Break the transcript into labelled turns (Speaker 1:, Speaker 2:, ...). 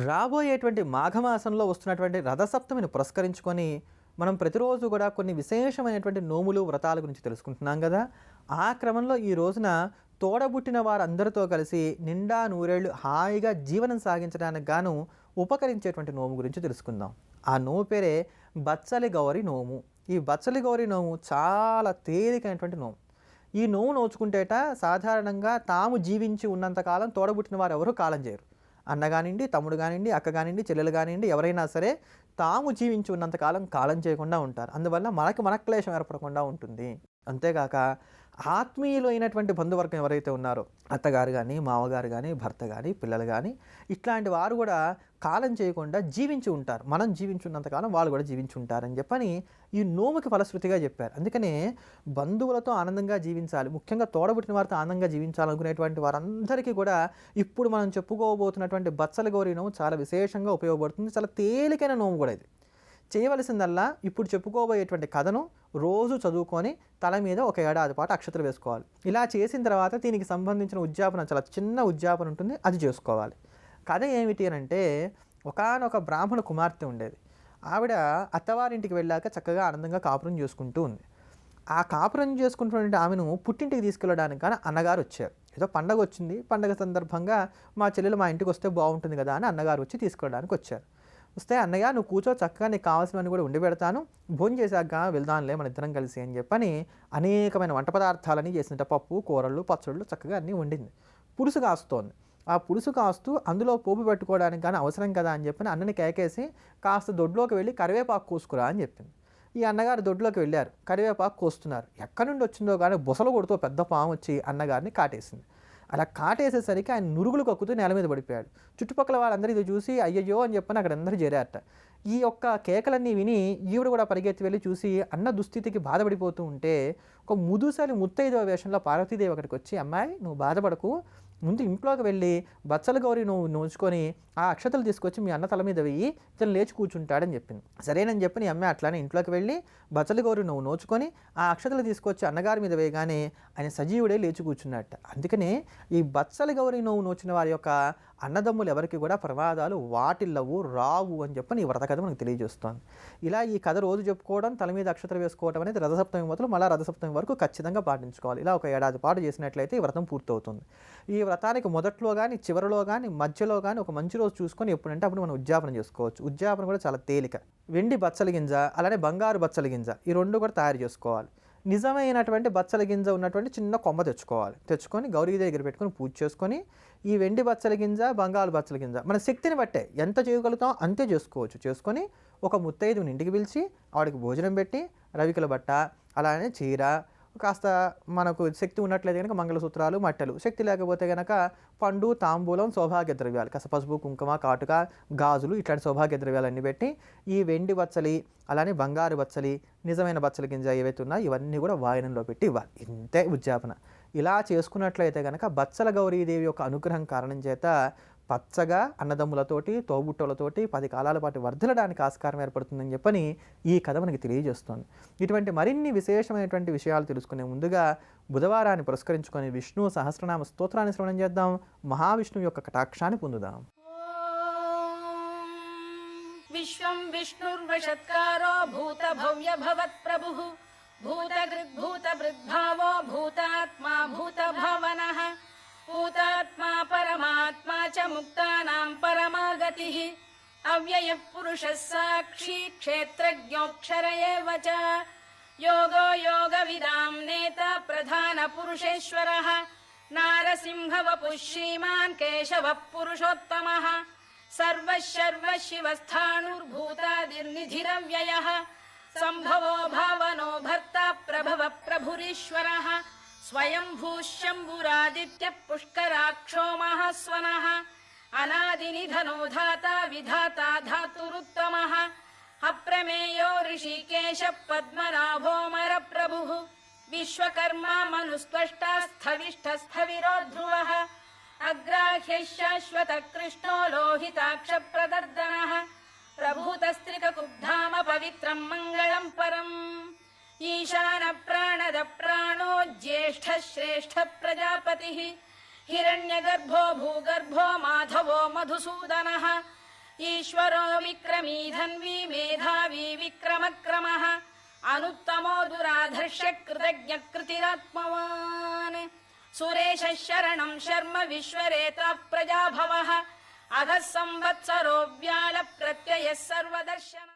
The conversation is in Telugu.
Speaker 1: రాబోయేటువంటి మాఘమాసంలో వస్తున్నటువంటి రథసప్తమిని పురస్కరించుకొని మనం ప్రతిరోజు కూడా కొన్ని విశేషమైనటువంటి నోములు వ్రతాల గురించి తెలుసుకుంటున్నాం కదా. ఆ క్రమంలో ఈ రోజున తోడబుట్టిన వారందరితో కలిసి నిండా నూరేళ్లు హాయిగా జీవనం సాగించడానికి గాను ఉపకరించేటువంటి నోము గురించి తెలుసుకుందాం. ఆ నోము పేరే బచ్చలి గౌరి నోము. ఈ బచ్చలి గౌరి నోము చాలా తేలికైనటువంటి నోము. ఈ నోము నోచుకుంటేట సాధారణంగా తాము జీవించి ఉన్నంతకాలం తోడబుట్టిన వారు ఎవరు కాలం చేయరు. అన్న కానివ్వండి, తమ్ముడు కానివ్వండి, అక్క కానివ్వండి, చెల్లెలు కానివ్వండి, ఎవరైనా సరే తాము జీవించి ఉన్నంతకాలం కాలం చేయకుండా ఉంటారు. అందువల్ల మనక్లేశం ఏర్పడకుండా ఉంటుంది. అంతేగాక ఆత్మీయులు అయినటువంటి బంధువర్గం ఎవరైతే ఉన్నారో అత్తగారు కానీ, మామగారు కానీ, భర్త కానీ, పిల్లలు కానీ, ఇట్లాంటి వారు కూడా కాలం చేయకుండా జీవించి ఉంటారు. మనం జీవించున్నంతకాలం వాళ్ళు కూడా జీవించి ఉంటారని చెప్పని ఈ నోముకి ఫలశ్రుతిగా చెప్పారు. అందుకనే బంధువులతో ఆనందంగా జీవించాలి, ముఖ్యంగా తోడబుట్టిన వారితో ఆనందంగా జీవించాలనుకునేటువంటి వారందరికీ కూడా ఇప్పుడు మనం చెప్పుకోబోతున్నటువంటి బచ్చల గౌరి నోము చాలా విశేషంగా ఉపయోగపడుతుంది. చాలా తేలికైన నోము కూడా ఇది. చేయవలసిందల్లా ఇప్పుడు చెప్పుకోబోయేటువంటి కథను రోజు చదువుకొని తల మీద ఒక ఏడాది పాటు అక్షతలు వేసుకోవాలి. ఇలా చేసిన తర్వాత దీనికి సంబంధించిన ఉద్యాపన, చాలా చిన్న ఉద్యాపన ఉంటుంది, అది చేసుకోవాలి. కథ ఏమిటి అని అంటే, ఒకానొక బ్రాహ్మణ కుమార్తె ఉండేది. ఆవిడ అత్తవారింటికి వెళ్ళాక చక్కగా ఆనందంగా కాపురం చేసుకుంటూ ఉంది. ఆ కాపురం చేసుకుంటున్నటువంటి ఆమెను పుట్టింటికి తీసుకెళ్ళడానికి కానీ అన్నగారు వచ్చారు. ఏదో పండగ వచ్చింది, పండగ సందర్భంగా మా చెల్లెలు మా ఇంటికి వస్తే బాగుంటుంది కదా అని అన్నగారు వచ్చి తీసుకెళ్ళడానికి వచ్చారు. వస్తే అన్నయ్య నువ్వు కూర్చో, చక్కగా నీకు కావాల్సినవన్నీ కూడా ఉండి పెడతాను, భోజనం చేశాక వెళ్దాంలే మన ఇద్దరం కలిసి అని చెప్పని అనేకమైన వంట పదార్థాలని చేసినట్టు పప్పు, కూరలు, పచ్చళ్ళు చక్కగా అన్నీ వండింది. పులుసు కాస్తోంది. ఆ పులుసు కాస్తూ అందులో పోపు పెట్టుకోవడానికి కానీ అవసరం కదా అని చెప్పని అన్నని కేకేసి కాస్త దొడ్లోకి వెళ్ళి కరివేపాకు కోసుకురా అని చెప్పింది. ఈ అన్నగారు దొడ్లోకి వెళ్ళారు, కరివేపాకు కోస్తున్నారు. ఎక్కడి నుండి వచ్చిందో కానీ బుసలు కొడుతూ పెద్ద పాము వచ్చి అన్నగారిని కాటేసింది. అలా కాటేసేసరికి ఆయన నురుగులు కక్కుతూ నేల మీద పడిపోయాడు. చుట్టుపక్కల వాళ్ళందరూ ఇది చూసి అయ్యయ్యో అని చెప్పని అక్కడ అందరూ చేరారట. ఈ యొక్క కేకలన్నీ విని ఈవిడ కూడా పరిగెత్తి వెళ్ళి చూసి అన్న దుస్థితికి బాధపడిపోతూ ఉంటే ఒక ముదుసలి ముత్తైదవ వేషంలో పార్వతీదేవి అక్కడికి వచ్చి, అమ్మాయి నువ్వు బాధపడకు, ముందు ఇంట్లోకి వెళ్ళి బచ్చల గౌరి నువ్వు నోచుకొని ఆ అక్షతలు తీసుకొచ్చి మీ అన్న తల మీద వెయ్యి, ఇతను లేచి కూర్చుంటాడని చెప్పింది. సరేనని చెప్పి అమ్మాయి అట్లానే ఇంట్లోకి వెళ్ళి బచ్చల గౌరి నువ్వు నోచుకొని ఆ అక్షతలు తీసుకొచ్చి అన్నగారి మీద వేయగానే ఆయన సజీవుడే లేచి కూర్చున్నట్ట. అందుకనే ఈ బచ్చల గౌరి నువ్వు నోచిన వారి యొక్క అన్నదమ్ములు ఎవరికి కూడా ప్రమాదాలు వాటిల్లవు, రావు అని చెప్పని ఈ వ్రత కథ మనకు తెలియజేస్తోంది. ఇలా ఈ కథ రోజు చెప్పుకోవడం, తల మీద అక్షతలు వేసుకోవడం అనేది రథసప్తమి మొదలు మళ్ళీ రథసప్తమి వరకు ఖచ్చితంగా పాటించుకోవాలి. ఇలా ఒక ఏడాది పాటు చేసినట్లయితే ఈ వ్రతం పూర్తవుతుంది. ఈ వ్రతానికి మొదట్లో కానీ, చివరిలో కానీ, మధ్యలో కానీ ఒక మంచి రోజు చూసుకొని ఎప్పుడంటే అప్పుడు మనం ఉద్యాపన చేసుకోవచ్చు. ఉద్యాపన కూడా చాలా తేలిక. వెండి బచ్చల గింజ, అలానే బంగారు బచ్చల గింజ, ఈ రెండు కూడా తయారు చేసుకోవాలి. నిజమైనటువంటి బచ్చల గింజ ఉన్నటువంటి చిన్న కొమ్మ తెచ్చుకొని గౌరీ దగ్గర పెట్టుకొని పూజ చేసుకొని ఈ వెండి బచ్చల గింజ, బంగారు బచ్చల గింజ మన శక్తిని బట్టే ఎంత చేయగలుగుతాం అంతే చేసుకోవచ్చు. చేసుకొని ఒక ముత్తైదుని ఇంటికి పిలిచి ఆవిడకి భోజనం పెట్టి రవికల బట్ట, అలానే చీర, కాస్త మనకు శక్తి ఉన్నట్లయితే కనుక మంగళసూత్రాలు, మట్టెలు, శక్తి లేకపోతే కనుక పండు, తాంబూలం, సౌభాగ్య ద్రవ్యాలు, కాస్త పసుపు, కుంకుమ, కాటుక, గాజులు, ఇట్లాంటి సౌభాగ్య ద్రవ్యాలన్నీ పెట్టి ఈ వెండి బచ్చలి, అలానే బంగారు బచ్చలి, నిజమైన బచ్చల గింజ ఏవైతే ఉన్నాయో ఇవన్నీ కూడా వాయనంలో పెట్టి ఇవ్వాలి. ఇంతే ఉద్యాపన. ఇలా చేసుకున్నట్లయితే కనుక బచ్చల గౌరీదేవి యొక్క అనుగ్రహం కారణం చేత పచ్చగా అన్నదమ్ములతోటి, తోబుట్టలతోటి 10 కాలాల పాటు వర్ధిల్లడానికి ఆస్కారం ఏర్పడుతుందని చెప్పని ఈ కథ మనకి తెలియజేస్తుంది. ఇటువంటి మరిన్ని విశేషమైనటువంటి విషయాలు తెలుసుకునే ముందుగా బుధవారాన్ని పురస్కరించుకొని విష్ణు సహస్రనామ స్తోత్రాన్ని శ్రవణం చేద్దాం. మహావిష్ణువు యొక్క కటాక్షాన్ని పొందుదాం.
Speaker 2: విశ్వం విష్ణుర్వషత్కారో భూత భవ్య భవత్ ప్రభుః భూతగృద్భూత భృద్భావో భూతాత్మా భూత భావనః భూతాత్మా పరమాత్మా చ ముక్తానాం పరమాగతిః అవ్యయః పురుషः సాక్షి క్షేత్రజ్ఞోక్షర ఏవ చ యోగో యోగవిదాం నేత ప్రధాన పురుషేశ్వరః నారసింహవపుః శ్రీమాన్ కేశవః పురుషోత్తమః సర్వశర్వ శివస్థాణుర్భూతాదిర్నిధిరవ్యయః సంభవో భావనో భర్త ప్రభవ ప్రభురీశ్వరః స్వయంభూ శంభురాదిత్య పుష్కరాక్షో మహాస్వనః అనాదినిధనో ధాత విధాత ధాతురుత్తమః అప్రమేయో ఋషికేశ పద్మనాభోమర ప్రభుః విశ్వకర్మా మనుస్త్వష్టా స్థవిష్ఠ స్థవిరో ధ్రువః అగ్రాహ్య శాశ్వత కృష్ణో లోహితాక్ష ప్రదర్దనః ప్రభూతస్త్రికకుబ్ధామ పవిత్రం మంగళం పరం ఈశాన ప్రాణద ప్రాణో జ్యేష్ఠ శ్రేష్ఠ ప్రజాపతిః హిరణ్యగర్భో భూగర్భో మాధవో మధుసూదనః ఈశ్వరో విక్రమీ ధన్వీ మేధావీ విక్రమక్రమః అనుత్తమో దురాధర్ష్య కృతజ్ఞ కృతిరాత్మవాన్ సురేశ శరణం శర్మ విశ్వరేత ప్రజాభవః అధ సంవత్సరో వ్యాళ ప్రత్యయ సర్వదర్శన